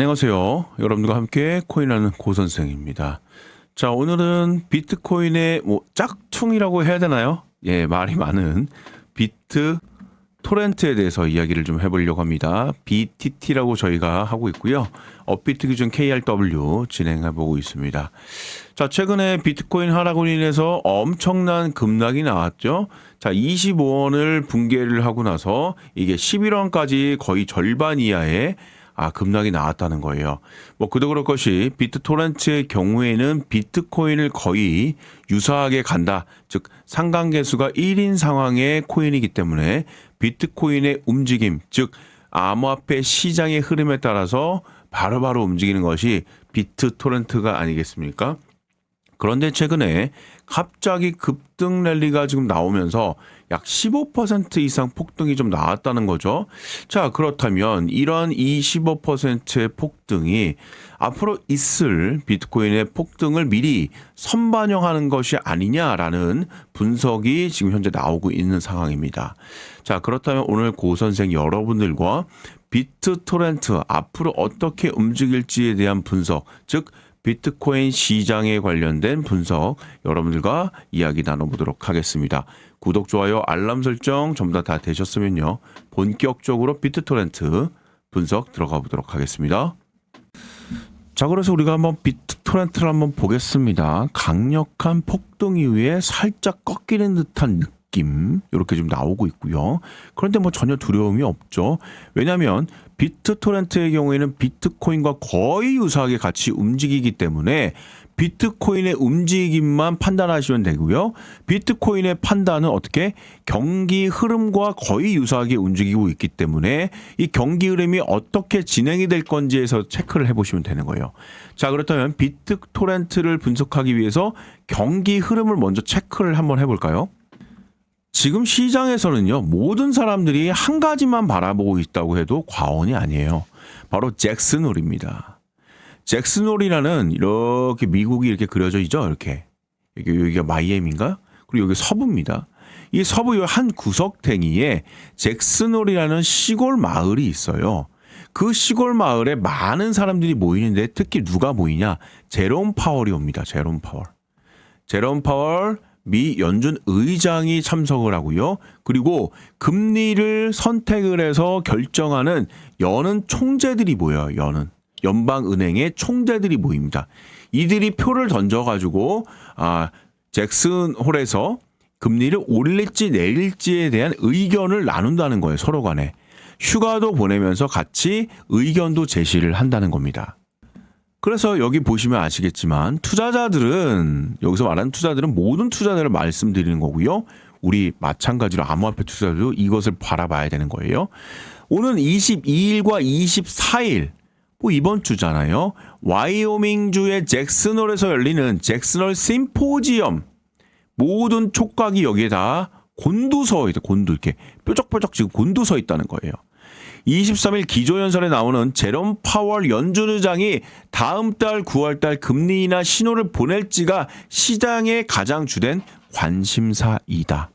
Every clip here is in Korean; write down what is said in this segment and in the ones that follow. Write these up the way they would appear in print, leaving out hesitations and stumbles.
안녕하세요. 여러분들과 함께 코인하는 고선생입니다. 자, 오늘은 비트코인의 짝퉁이라고 해야 되나요? 예, 말이 많은 비트 토렌트에 대해서 이야기를 좀 해보려고 합니다. BTT라고 저희가 하고 있고요. 업비트 기준 KRW 진행해보고 있습니다. 자, 최근에 비트코인 하락으로 인해서 엄청난 급락이 나왔죠. 자, 25원을 붕괴를 하고 나서 이게 11원까지 거의 절반 이하의 급락이 나왔다는 거예요. 그도 그럴 것이 비트토렌트의 경우에는 비트코인을 거의 유사하게 간다. 즉 상관계수가 1인 상황의 코인이기 때문에 비트코인의 움직임, 즉 암호화폐 시장의 흐름에 따라서 바로바로 움직이는 것이 비트토렌트가 아니겠습니까? 그런데 최근에 갑자기 급등 랠리가 지금 나오면서 약 15% 이상 폭등이 좀 나왔다는 거죠. 자, 그렇다면 이런 이 15%의 폭등이 앞으로 있을 비트코인의 폭등을 미리 선반영하는 것이 아니냐라는 분석이 지금 현재 나오고 있는 상황입니다. 자, 그렇다면 오늘 고 선생 여러분들과 비트토렌트 앞으로 어떻게 움직일지에 대한 분석, 즉 비트코인 시장에 관련된 분석 여러분들과 이야기 나눠보도록 하겠습니다. 구독, 좋아요, 알람 설정 전부 다 되셨으면요. 본격적으로 비트토렌트 분석 들어가 보도록 하겠습니다. 자, 그래서 우리가 한번 비트토렌트를 한번 보겠습니다. 강력한 폭등 이후에 살짝 꺾이는 듯한 느낌 이렇게 좀 나오고 있고요. 그런데 전혀 두려움이 없죠. 왜냐하면 비트토렌트의 경우에는 비트코인과 거의 유사하게 같이 움직이기 때문에 비트코인의 움직임만 판단하시면 되고요. 비트코인의 판단은 어떻게? 경기 흐름과 거의 유사하게 움직이고 있기 때문에 이 경기 흐름이 어떻게 진행이 될 건지에서 체크를 해보시면 되는 거예요. 자, 그렇다면 비트토렌트를 분석하기 위해서 경기 흐름을 먼저 체크를 한번 해볼까요? 지금 시장에서는요, 모든 사람들이 한 가지만 바라보고 있다고 해도 과언이 아니에요. 바로 잭슨홀입니다. 잭슨홀이라는 이렇게 미국이 이렇게 그려져 있죠, 이렇게. 여기가 마이애미인가? 그리고 여기 서부입니다. 이 서부의 한 구석탱이에 잭슨홀이라는 시골 마을이 있어요. 그 시골 마을에 많은 사람들이 모이는데 특히 누가 모이냐? 제롬 파월이 옵니다. 제롬 파월. 제롬 파월 미 연준 의장이 참석을 하고요. 그리고 금리를 선택을 해서 결정하는 여는 총재들이 모여요. 여는 연방은행의 총재들이 모입니다. 이들이 표를 던져가지고 잭슨홀에서 금리를 올릴지 내릴지에 대한 의견을 나눈다는 거예요. 서로 간에. 휴가도 보내면서 같이 의견도 제시를 한다는 겁니다. 그래서 여기 보시면 아시겠지만 여기서 말하는 투자들은 모든 투자자를 말씀드리는 거고요. 우리 마찬가지로 암호화폐 투자자도 이것을 바라봐야 되는 거예요. 오는 22일과 24일 이번 주잖아요. 와이오밍주의 잭슨홀에서 열리는 잭슨홀 심포지엄, 모든 촉각이 여기에 다 곤두서 있다. 이렇게 뾰족뾰족 지금 곤두서 있다는 거예요. 23일 기조연설에 나오는 제롬 파월 연준 의장이 다음 달 9월 달 금리 인하 신호를 보낼지가 시장의 가장 주된 관심사이다.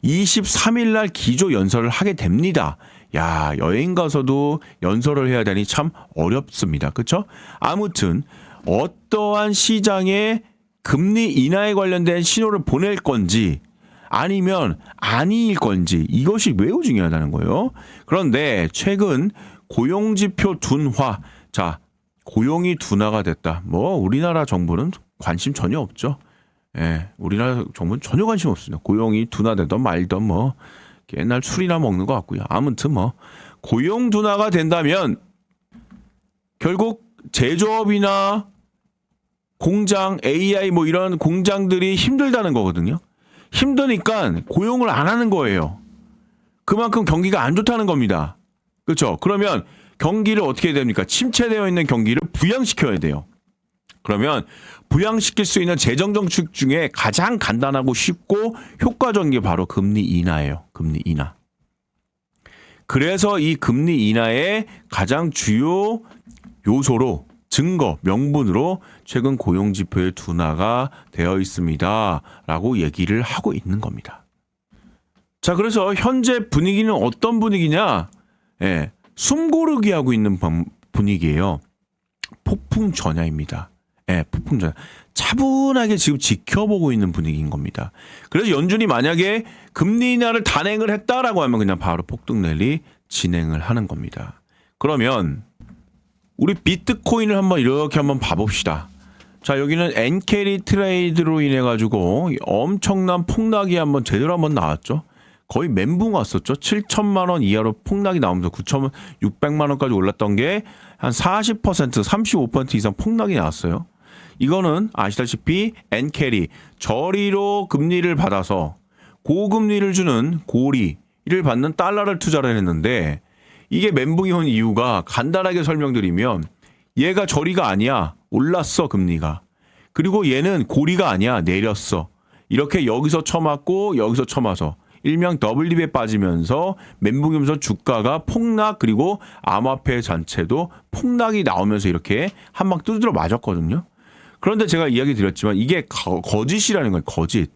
23일 날 기조연설을 하게 됩니다. 야, 여행 가서도 연설을 해야 되니 참 어렵습니다. 그렇죠? 아무튼 어떠한 시장에 금리 인하에 관련된 신호를 보낼 건지 아니면 아닐 건지 이것이 매우 중요하다는 거예요. 그런데 최근 고용지표 둔화, 자, 고용이 둔화가 됐다. 우리나라 정부는 관심 전혀 없죠. 예, 우리나라 정부는 전혀 관심 없습니다. 고용이 둔화되던 말던 옛날 술이나 먹는 것 같고요. 아무튼 고용 둔화가 된다면 결국 제조업이나 공장, AI 이런 공장들이 힘들다는 거거든요. 힘드니까 고용을 안 하는 거예요. 그만큼 경기가 안 좋다는 겁니다. 그렇죠? 그러면 경기를 어떻게 해야 됩니까? 침체되어 있는 경기를 부양시켜야 돼요. 그러면 부양시킬 수 있는 재정 정책 중에 가장 간단하고 쉽고 효과적인 게 바로 금리 인하예요. 금리 인하. 그래서 이 금리 인하의 가장 주요 요소로 명분으로 최근 고용지표의 둔화가 되어 있습니다. 라고 얘기를 하고 있는 겁니다. 자, 그래서 현재 분위기는 어떤 분위기냐? 숨고르기 하고 있는 분위기예요. 폭풍 전야입니다. 예, 폭풍 전야. 차분하게 지금 지켜보고 있는 분위기인 겁니다. 그래서 연준이 만약에 금리 인하를 단행을 했다라고 하면 그냥 바로 폭등 랠리 진행을 하는 겁니다. 그러면 우리 비트코인을 한번 봐봅시다. 자, 여기는 엔캐리 트레이드로 인해 가지고 엄청난 폭락이 제대로 한번 나왔죠. 거의 멘붕 왔었죠. 7천만 원 이하로 폭락이 나오면서 9,600만 원까지 올랐던 게 한 40%, 35% 이상 폭락이 나왔어요. 이거는 아시다시피 엔캐리, 저리로 금리를 받아서 고금리를 주는 고리를 받는 달러를 투자를 했는데, 이게 멘붕이 온 이유가 간단하게 설명드리면 얘가 저리가 아니야. 올랐어, 금리가. 그리고 얘는 고리가 아니야. 내렸어. 이렇게 여기서 쳐맞고 여기서 쳐맞아. 일명 더블립에 빠지면서 멘붕이 오면서 주가가 폭락, 그리고 암호화폐 전체도 폭락이 나오면서 이렇게 한 방 두드려 맞았거든요. 그런데 제가 이야기 드렸지만 이게 거짓이라는 거예요. 거짓.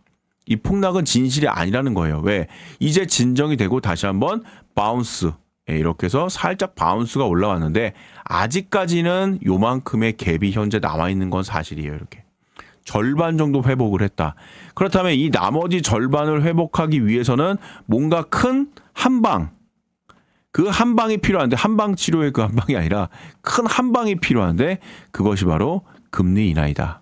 이 폭락은 진실이 아니라는 거예요. 왜? 이제 진정이 되고 다시 한번 바운스. 이렇게 해서 살짝 바운스가 올라왔는데 아직까지는 요만큼의 갭이 현재 남아있는 건 사실이에요. 이렇게. 절반 정도 회복을 했다. 그렇다면 이 나머지 절반을 회복하기 위해서는 뭔가 큰 한방, 그 한방이 필요한데, 한방 치료의 그 한방이 아니라 큰 한방이 필요한데 그것이 바로 금리 인하이다.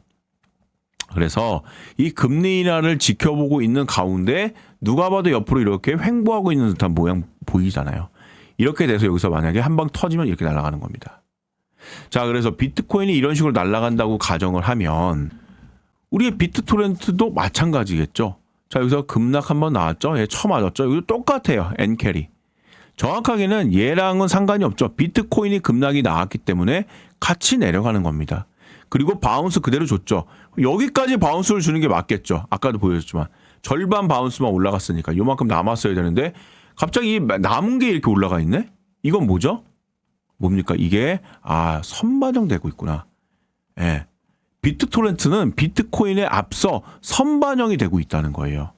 그래서 이 금리 인하를 지켜보고 있는 가운데 누가 봐도 옆으로 이렇게 횡보하고 있는 듯한 모양 보이잖아요. 이렇게 돼서 여기서 만약에 한 방 터지면 이렇게 날아가는 겁니다. 자, 그래서 비트코인이 이런 식으로 날아간다고 가정을 하면 우리의 비트토렌트도 마찬가지겠죠. 자, 여기서 급락 한번 나왔죠. 얘 쳐맞았죠. 이거 똑같아요. 엔캐리. 정확하게는 얘랑은 상관이 없죠. 비트코인이 급락이 나왔기 때문에 같이 내려가는 겁니다. 그리고 바운스 그대로 줬죠. 여기까지 바운스를 주는 게 맞겠죠. 아까도 보여줬지만 절반 바운스만 올라갔으니까 요만큼 남았어야 되는데 갑자기 남은 게 이렇게 올라가 있네? 이건 뭐죠? 뭡니까? 이게 선반영되고 있구나. 예. 비트토렌트는 비트코인에 앞서 선반영이 되고 있다는 거예요.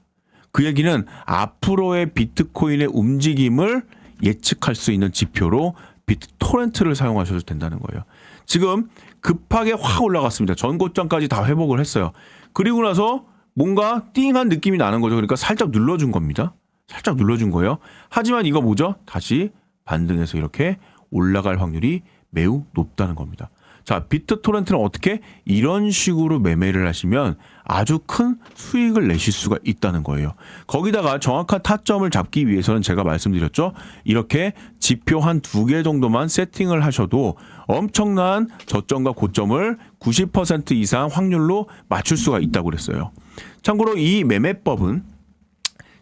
그 얘기는 앞으로의 비트코인의 움직임을 예측할 수 있는 지표로 비트토렌트를 사용하셔도 된다는 거예요. 지금 급하게 확 올라갔습니다. 전고점까지 다 회복을 했어요. 그리고 나서 뭔가 띵한 느낌이 나는 거죠. 그러니까 살짝 눌러준 겁니다. 살짝 눌러준 거예요. 하지만 이거 뭐죠? 다시 반등해서 이렇게 올라갈 확률이 매우 높다는 겁니다. 자, 비트토렌트는 어떻게 이런 식으로 매매를 하시면 아주 큰 수익을 내실 수가 있다는 거예요. 거기다가 정확한 타점을 잡기 위해서는 제가 말씀드렸죠. 이렇게 지표 한 2개 정도만 세팅을 하셔도 엄청난 저점과 고점을 90% 이상 확률로 맞출 수가 있다고 그랬어요. 참고로 이 매매법은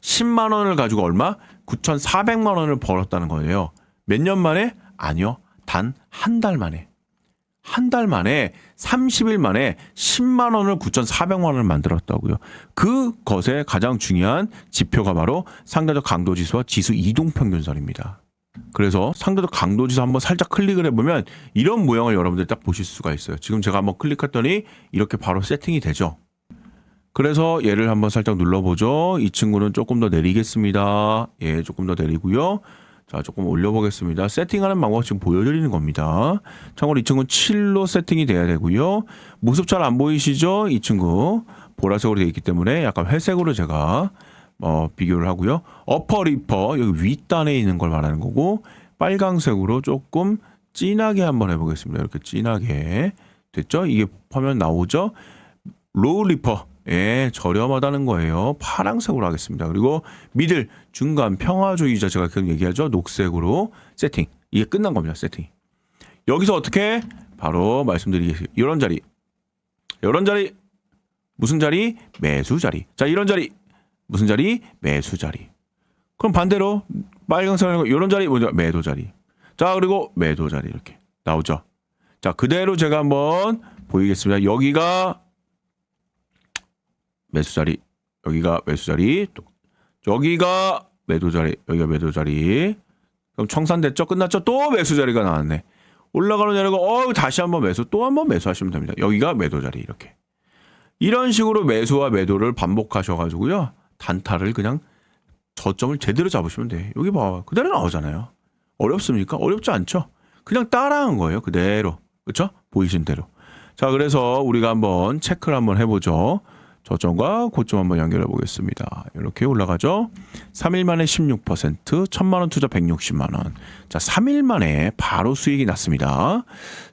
10만 원을 가지고 얼마? 9,400만 원을 벌었다는 거예요. 몇 년 만에? 아니요. 단 한 달 만에. 한 달 만에 30일 만에 10만 원을 9,400만 원을 만들었다고요. 그것의 가장 중요한 지표가 바로 상대적 강도지수와 지수 이동평균선입니다. 그래서 상대적 강도지수 한번 살짝 클릭을 해보면 이런 모양을 여러분들 딱 보실 수가 있어요. 지금 제가 한번 클릭했더니 이렇게 바로 세팅이 되죠. 그래서 얘를 한번 살짝 눌러보죠. 이 친구는 조금 더 내리겠습니다. 예, 조금 더 내리고요. 자, 조금 올려보겠습니다. 세팅하는 방법 지금 보여드리는 겁니다. 참고로 이 친구는 7로 세팅이 돼야 되고요. 모습 잘 안 보이시죠? 이 친구 보라색으로 되어 있기 때문에 약간 회색으로 제가 비교를 하고요. 어퍼 리퍼 여기 윗단에 있는 걸 말하는 거고, 빨강색으로 조금 진하게 한번 해보겠습니다. 이렇게 진하게 됐죠? 이게 화면 나오죠? 로우 리퍼. 예, 저렴하다는 거예요. 파란색으로 하겠습니다. 그리고 미들, 중간, 평화주의자 제가 계속 얘기하죠. 녹색으로 세팅. 이게 끝난 겁니다. 세팅. 여기서 어떻게? 바로 말씀드리겠습니다. 이런 자리. 이런 자리. 무슨 자리? 매수 자리. 자, 이런 자리. 무슨 자리? 매수 자리. 그럼 반대로 빨간색으로 이런 자리, 매도 자리. 자, 그리고 매도 자리 이렇게 나오죠. 자, 그대로 제가 한번 보이겠습니다. 여기가 매수 자리, 여기가 매수 자리, 또 여기가 매도 자리, 여기가 매도 자리. 그럼 청산됐죠? 끝났죠? 또 매수 자리가 나왔네. 올라가로 내려가 다시 한번 매수, 또 한번 매수하시면 됩니다. 여기가 매도 자리 이렇게. 이런 식으로 매수와 매도를 반복하셔가지고요. 단타를 그냥 저점을 제대로 잡으시면 돼. 여기 봐. 그대로 나오잖아요. 어렵습니까? 어렵지 않죠? 그냥 따라한 거예요. 그대로. 그렇죠? 보이신 대로. 자, 그래서 우리가 한번 체크를 한번 해보죠. 저점과 고점 한번 연결해 보겠습니다. 이렇게 올라가죠. 3일 만에 16%, 1,000만 원 투자 160만 원. 자, 3일 만에 바로 수익이 났습니다.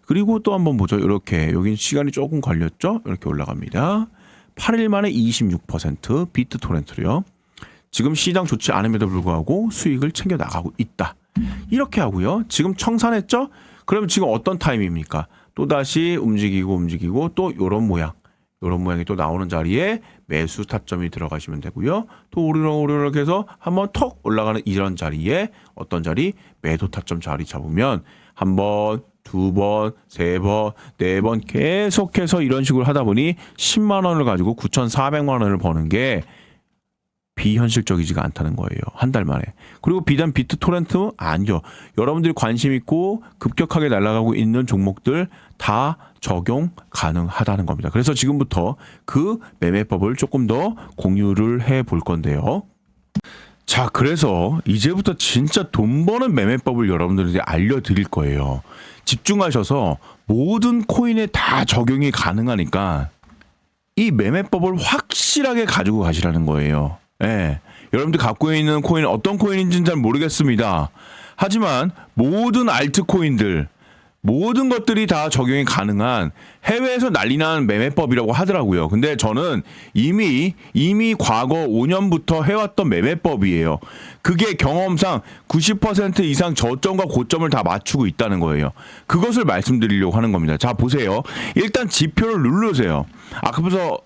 그리고 또 한번 보죠. 이렇게 여기 시간이 조금 걸렸죠. 이렇게 올라갑니다. 8일 만에 26% 비트토렌트로요. 지금 시장 좋지 않음에도 불구하고 수익을 챙겨 나가고 있다. 이렇게 하고요. 지금 청산했죠? 그러면 지금 어떤 타임입니까? 또다시 움직이고 또 이런 모양이 또 나오는 자리에 매수 타점이 들어가시면 되고요. 또 오르락 해서 한번 톡 올라가는 이런 자리에 어떤 자리? 매도 타점 자리 잡으면 한 번, 두 번, 세 번, 네 번 계속해서 이런 식으로 하다 보니 10만 원을 가지고 9,400만 원을 버는 게 비현실적이지가 않다는 거예요. 한 달 만에. 그리고 비단 비트토렌트 아니죠. 여러분들이 관심 있고 급격하게 날아가고 있는 종목들 다 적용 가능하다는 겁니다. 그래서 지금부터 그 매매법을 조금 더 공유를 해 볼 건데요. 자, 그래서 이제부터 진짜 돈 버는 매매법을 여러분들에게 알려드릴 거예요. 집중하셔서 모든 코인에 다 적용이 가능하니까 이 매매법을 확실하게 가지고 가시라는 거예요. 예. 여러분들 갖고 있는 코인 어떤 코인인지는 잘 모르겠습니다. 하지만 모든 알트코인들 모든 것들이 다 적용이 가능한 해외에서 난리난 매매법이라고 하더라고요. 근데 저는 이미 과거 5년부터 해왔던 매매법이에요. 그게 경험상 90% 이상 저점과 고점을 다 맞추고 있다는 거예요. 그것을 말씀드리려고 하는 겁니다. 자, 보세요. 일단 지표를 누르세요.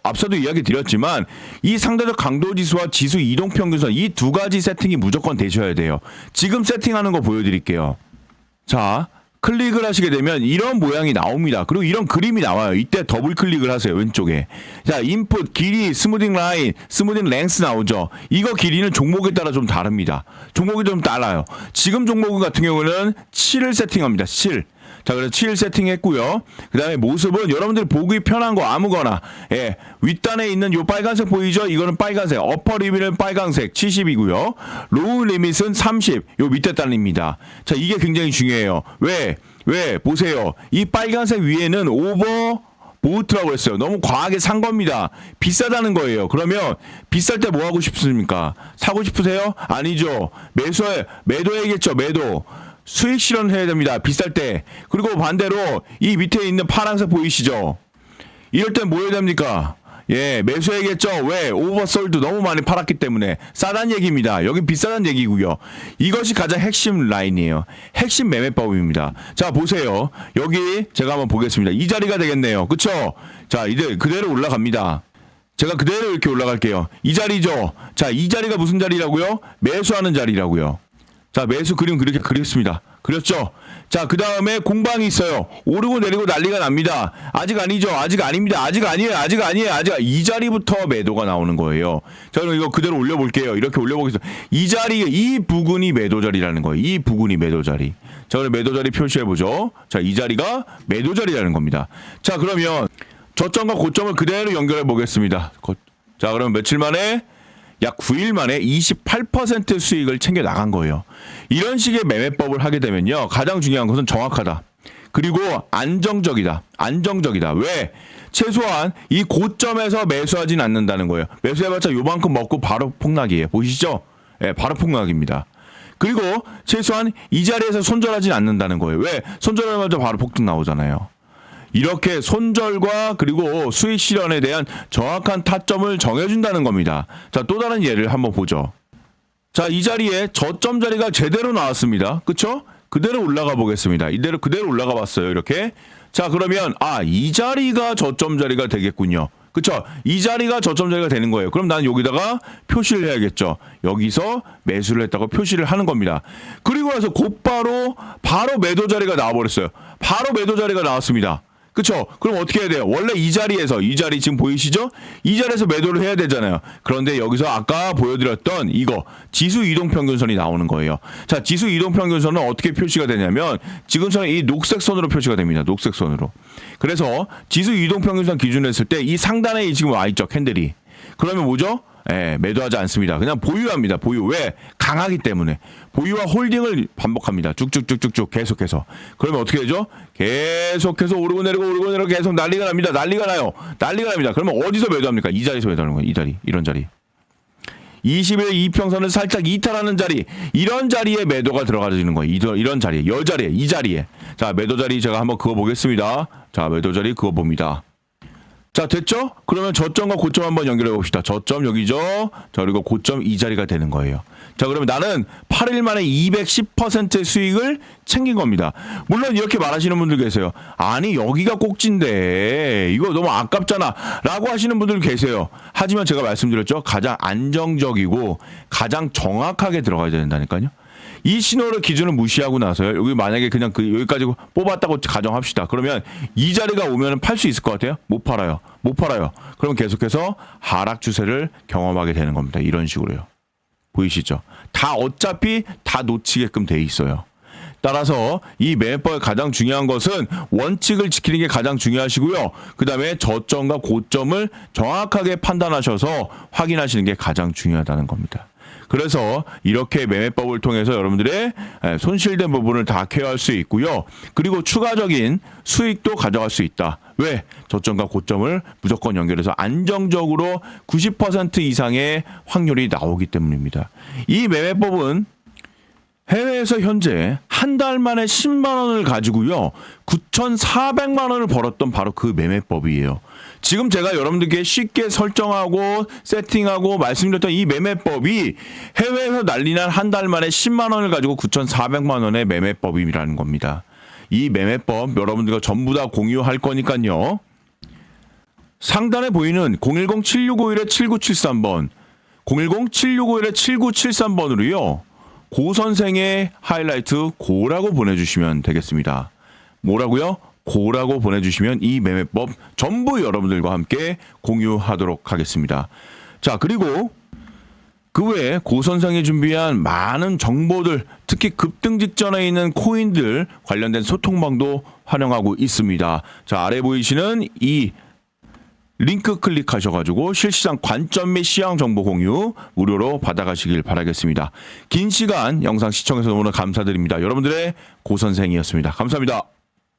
앞서도 이야기 드렸지만 이 상대적 강도지수와 지수 이동평균선 이 두 가지 세팅이 무조건 되셔야 돼요. 지금 세팅하는 거 보여드릴게요. 자, 클릭을 하시게 되면 이런 모양이 나옵니다. 그리고 이런 그림이 나와요. 이때 더블 클릭을 하세요. 왼쪽에. 자, 인풋, 길이, 스무딩 라인, 스무딩 랭스 나오죠. 이거 길이는 종목에 따라 좀 다릅니다. 종목이 좀 달라요. 지금 종목 같은 경우는 7을 세팅합니다. 7. 자, 그래서 7 세팅했고요. 그 다음에 모습은 여러분들 보기 편한 거 아무거나, 예, 윗단에 있는 요 빨간색 보이죠? 이거는 빨간색. 어퍼 리밋은 빨간색 70이고요. 로우 리밋은 30. 요 밑에 단입니다. 자, 이게 굉장히 중요해요. 왜? 보세요. 이 빨간색 위에는 오버 보트라고 했어요. 너무 과하게 산 겁니다. 비싸다는 거예요. 그러면 비쌀 때 뭐 하고 싶습니까? 사고 싶으세요? 아니죠. 매도해야겠죠. 매도. 수익 실현해야 됩니다. 비쌀 때. 그리고 반대로 이 밑에 있는 파란색 보이시죠? 이럴 땐 뭐 해야 됩니까? 예, 매수해야겠죠. 왜? 오버솔드 너무 많이 팔았기 때문에 싸단 얘기입니다. 여기 비싸단 얘기고요. 이것이 가장 핵심 라인이에요. 핵심 매매법입니다. 자, 보세요. 여기 제가 한번 보겠습니다. 이 자리가 되겠네요. 그쵸? 자, 이제 그대로 올라갑니다. 제가 그대로 이렇게 올라갈게요. 이 자리죠. 자, 이 자리가 무슨 자리라고요? 매수하는 자리라고요. 자, 매수 그림 그렇게 그렸습니다. 그렸죠? 자, 그 다음에 공방이 있어요. 오르고 내리고 난리가 납니다. 아직 아니죠. 아직 아닙니다. 아직 아니에요. 이 자리부터 매도가 나오는 거예요. 자, 그럼 이거 그대로 올려볼게요. 이렇게 올려보겠습니다. 이 부분이 매도 자리라는 거예요. 이 부분이 매도 자리. 자, 그럼 매도 자리 표시해보죠. 자, 이 자리가 매도 자리라는 겁니다. 자, 그러면 저점과 고점을 그대로 연결해 보겠습니다. 자, 그럼 며칠 만에? 약 9일 만에 28% 수익을 챙겨 나간 거예요. 이런 식의 매매법을 하게 되면요. 가장 중요한 것은 정확하다. 그리고 안정적이다. 왜? 최소한 이 고점에서 매수하진 않는다는 거예요. 매수해봤자 요만큼 먹고 바로 폭락이에요. 보이시죠? 예, 바로 폭락입니다. 그리고 최소한 이 자리에서 손절하진 않는다는 거예요. 왜? 손절하자마자 바로 폭등 나오잖아요. 이렇게 손절과 그리고 수익 실현에 대한 정확한 타점을 정해준다는 겁니다. 자, 또 다른 예를 한번 보죠. 자, 이 자리에 저점 자리가 제대로 나왔습니다. 그쵸? 그대로 올라가 보겠습니다. 이대로 그대로 올라가 봤어요. 이렇게. 자, 그러면 이 자리가 저점 자리가 되겠군요. 그쵸? 이 자리가 저점 자리가 되는 거예요. 그럼 나는 여기다가 표시를 해야겠죠. 여기서 매수를 했다고 표시를 하는 겁니다. 그리고 나서 곧바로 바로 매도 자리가 나와버렸어요. 바로 매도 자리가 나왔습니다. 그쵸? 그럼 어떻게 해야 돼요? 원래 이 자리 지금 보이시죠? 이 자리에서 매도를 해야 되잖아요. 그런데 여기서 아까 보여드렸던 이거 지수 이동평균선이 나오는 거예요. 자, 지수 이동평균선은 어떻게 표시가 되냐면 지금처럼 이 녹색 선으로 표시가 됩니다. 녹색 선으로. 그래서 지수 이동평균선 기준으로 했을 때 이 상단에 지금 와있죠. 캔들이. 그러면 뭐죠? 예, 매도하지 않습니다. 그냥 보유합니다. 보유. 왜? 강하기 때문에. 보유와 홀딩을 반복합니다. 쭉쭉쭉쭉쭉 계속해서. 그러면 어떻게 되죠? 계속해서 오르고 내리고 계속 난리가 납니다. 난리가 나요. 난리가 납니다. 그러면 어디서 매도합니까? 이 자리에서 매도하는 거예요. 이 자리. 이런 자리. 20일 이평선을 살짝 이탈하는 자리, 이런 자리에 매도가 들어가지는 거예요. 이런 자리에, 여 자리에, 이 자리에. 자, 매도 자리 제가 한번 그어 보겠습니다. 자, 매도 자리 그어 봅니다. 자, 됐죠? 그러면 저점과 고점 한번 연결해 봅시다. 저점 여기죠? 자, 그리고 고점 이 자리가 되는 거예요. 자, 그러면 나는 8일 만에 210%의 수익을 챙긴 겁니다. 물론 이렇게 말하시는 분들 계세요. 아니, 여기가 꼭지인데 이거 너무 아깝잖아 라고 하시는 분들 계세요. 하지만 제가 말씀드렸죠. 가장 안정적이고 가장 정확하게 들어가야 된다니까요. 이 신호를 기준을 무시하고 나서요. 여기 만약에 그냥 여기까지 뽑았다고 가정합시다. 그러면 이 자리가 오면 팔 수 있을 것 같아요? 못 팔아요. 못 팔아요. 그럼 계속해서 하락 추세를 경험하게 되는 겁니다. 이런 식으로요. 보이시죠? 다 어차피 다 놓치게끔 돼 있어요. 따라서 이 매매법의 가장 중요한 것은 원칙을 지키는 게 가장 중요하시고요. 그 다음에 저점과 고점을 정확하게 판단하셔서 확인하시는 게 가장 중요하다는 겁니다. 그래서 이렇게 매매법을 통해서 여러분들의 손실된 부분을 다 케어할 수 있고요. 그리고 추가적인 수익도 가져갈 수 있다. 왜? 저점과 고점을 무조건 연결해서 안정적으로 90% 이상의 확률이 나오기 때문입니다. 이 매매법은 해외에서 현재 한 달 만에 10만 원을 가지고요. 9,400만 원을 벌었던 바로 그 매매법이에요. 지금 제가 여러분들께 쉽게 설정하고 세팅하고 말씀드렸던 이 매매법이 해외에서 난리난 한 달 만에 10만 원을 가지고 9,400만 원의 매매법이라는 겁니다. 이 매매법 여러분들과 전부 다 공유할 거니까요. 상단에 보이는 010-7651-7973번 010-7651-7973번으로요. 고 선생의 하이라이트 고라고 보내주시면 되겠습니다. 뭐라고요? 고라고 보내주시면 이 매매법 전부 여러분들과 함께 공유하도록 하겠습니다. 자, 그리고 그 외에 고 선생이 준비한 많은 정보들, 특히 급등 직전에 있는 코인들 관련된 소통방도 활용하고 있습니다. 자, 아래 보이시는 이 링크 클릭하셔가지고 실시장 관점 및 시황 정보 공유 무료로 받아가시길 바라겠습니다. 긴 시간 영상 시청해서 너무나 감사드립니다. 여러분들의 고 선생이었습니다. 감사합니다.